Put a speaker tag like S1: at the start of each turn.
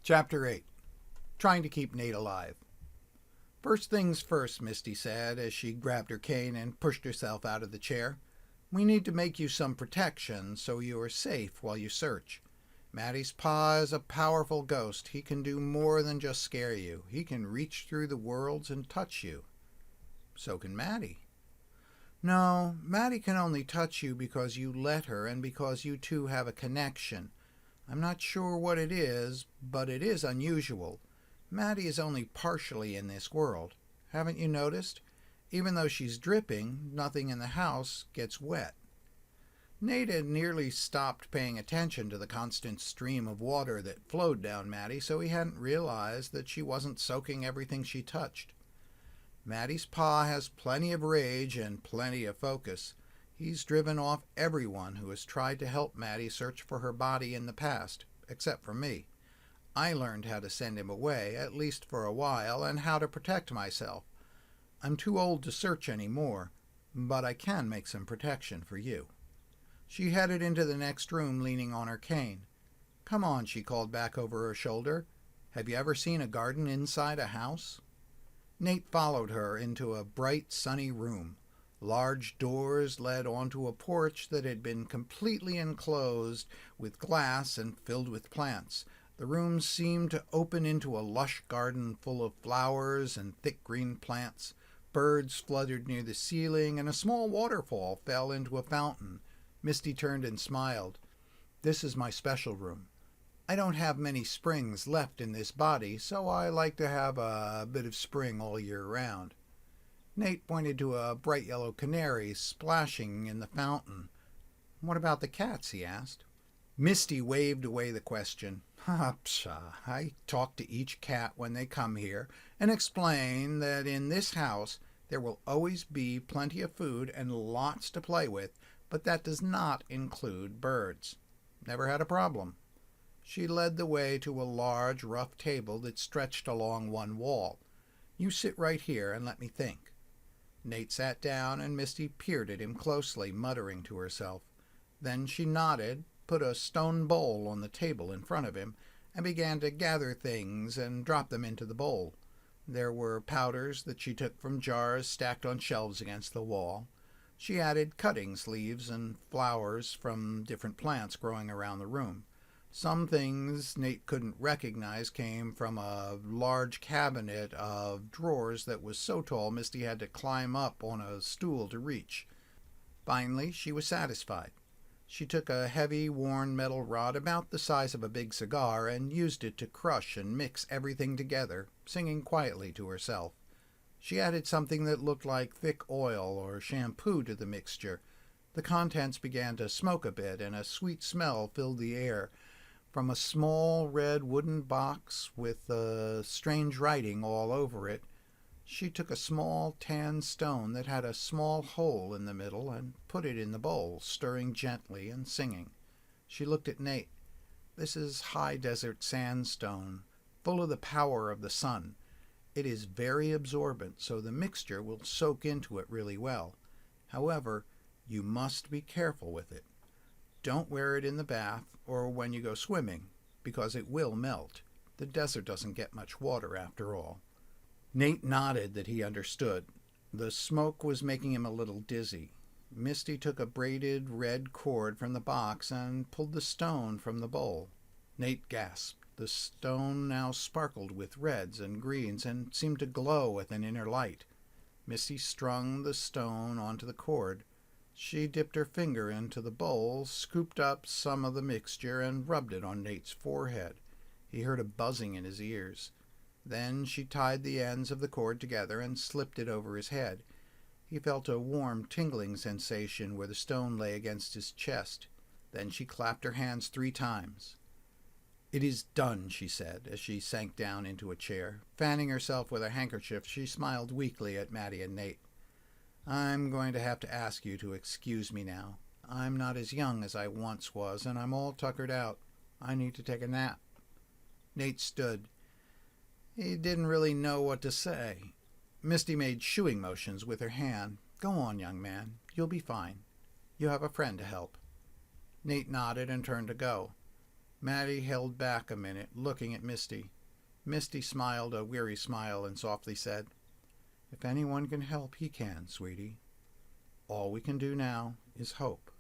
S1: Chapter 8. Trying to keep Nate alive. First things first, Misty said as she grabbed her cane and pushed herself out of the chair. We need to make you some protection so you are safe while you search. Maddie's pa is a powerful ghost. He can do more than just scare you. He can reach through the worlds and touch you. So can Maddie. No, Maddie can only touch you because you let her and because you two have a connection. I'm not sure what it is, but it is unusual. Maddie is only partially in this world. Haven't you noticed? Even though she's dripping, nothing in the house gets wet. Nate had nearly stopped paying attention to the constant stream of water that flowed down Maddie, so he hadn't realized that she wasn't soaking everything she touched. Maddie's pa has plenty of rage and plenty of focus. He's driven off everyone who has tried to help Maddie search for her body in the past, except for me. I learned how to send him away, at least for a while, and how to protect myself. I'm too old to search anymore, but I can make some protection for you. She headed into the next room, leaning on her cane. Come on, she called back over her shoulder. Have you ever seen a garden inside a house? Nate followed her into a bright, sunny room. Large doors led onto a porch that had been completely enclosed with glass and filled with plants. The room seemed to open into a lush garden full of flowers and thick green plants. Birds fluttered near the ceiling, and a small waterfall fell into a fountain. Misty turned and smiled. This is my special room. I don't have many springs left in this body, so I like to have a bit of spring all year round. Nate pointed to a bright yellow canary splashing in the fountain. What about the cats? He asked. Misty waved away the question. Pshaw, I talk to each cat when they come here and explain that in this house there will always be plenty of food and lots to play with, but that does not include birds. Never had a problem. She led the way to a large, rough table that stretched along one wall. You sit right here and let me think. Nate sat down and Misty peered at him closely, muttering to herself. Then she nodded, put a stone bowl on the table in front of him, and began to gather things and drop them into the bowl. There were powders that she took from jars stacked on shelves against the wall. She added cuttings, leaves, and flowers from different plants growing around the room. Some things Nate couldn't recognize came from a large cabinet of drawers that was so tall Misty had to climb up on a stool to reach. Finally, she was satisfied. She took a heavy, worn metal rod about the size of a big cigar and used it to crush and mix everything together, singing quietly to herself. She added something that looked like thick oil or shampoo to the mixture. The contents began to smoke a bit, and a sweet smell filled the air. From a small red wooden box with strange writing all over it, she took a small tan stone that had a small hole in the middle and put it in the bowl, stirring gently and singing. She looked at Nate. This is high desert sandstone, full of the power of the sun. It is very absorbent, so the mixture will soak into it really well. However, you must be careful with it. Don't wear it in the bath or when you go swimming, because it will melt. The desert doesn't get much water after all. Nate nodded that he understood. The smoke was making him a little dizzy. Misty took a braided red cord from the box and pulled the stone from the bowl. Nate gasped. The stone now sparkled with reds and greens and seemed to glow with an inner light. Misty strung the stone onto the cord. She dipped her finger into the bowl, scooped up some of the mixture, and rubbed it on Nate's forehead. He heard a buzzing in his ears. Then she tied the ends of the cord together and slipped it over his head. He felt a warm, tingling sensation where the stone lay against his chest. Then she clapped her hands 3 times. It is done, she said, as she sank down into a chair. Fanning herself with a handkerchief, she smiled weakly at Maddie and Nate. I'm going to have to ask you to excuse me now. I'm not as young as I once was, and I'm all tuckered out. I need to take a nap. Nate stood. He didn't really know what to say. Misty made shooing motions with her hand. Go on, young man. You'll be fine. You have a friend to help. Nate nodded and turned to go. Maddie held back a minute, looking at Misty. Misty smiled a weary smile and softly said, "If anyone can help, he can, sweetie. All we can do now is hope."